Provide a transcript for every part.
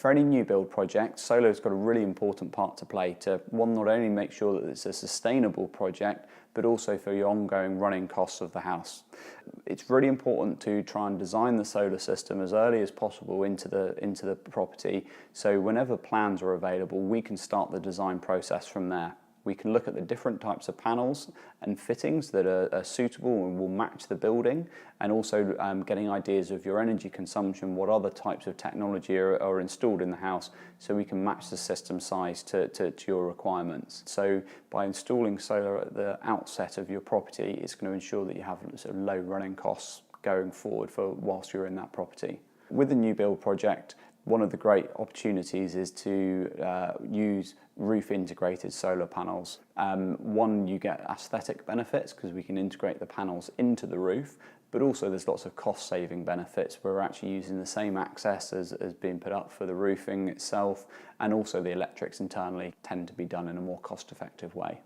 For any new build project, solar's got a really important part to play to, one, not only make sure that it's a sustainable project, but also for the ongoing running costs of the house. It's really important to try and design the solar system as early as possible into the property, so whenever plans are available, we can start the design process from there. We can look at the different types of panels and fittings that are suitable and will match the building, and also getting ideas of your energy consumption, what other types of technology are installed in the house, so we can match the system size to your requirements. So by installing solar at the outset of your property, it's going to ensure that you have sort of low running costs going forward for whilst you're in that property. With a new build project, one of the great opportunities is to use roof integrated solar panels. One, you get aesthetic benefits because we can integrate the panels into the roof, but also there's lots of cost saving benefits. We're actually using the same access as being put up for the roofing itself, and also the electrics internally tend to be done in a more cost effective way.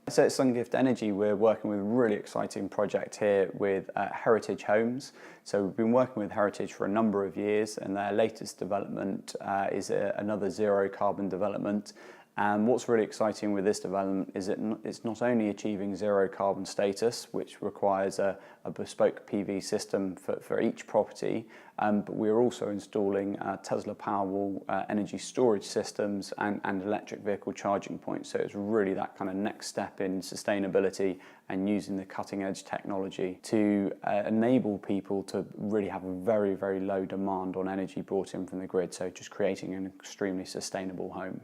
So at SunGift Energy, we're working with a really exciting project here with Heritage Homes. So we've been working with Heritage for a number of years, and their latest development is another zero carbon development. And what's really exciting with this development is it's not only achieving zero carbon status, which requires a bespoke PV system for each property, but we're also installing Tesla Powerwall energy storage systems and electric vehicle charging points. So it's really that kind of next step in sustainability and using the cutting edge technology to enable people to really have a very, very low demand on energy brought in from the grid. So just creating an extremely sustainable home.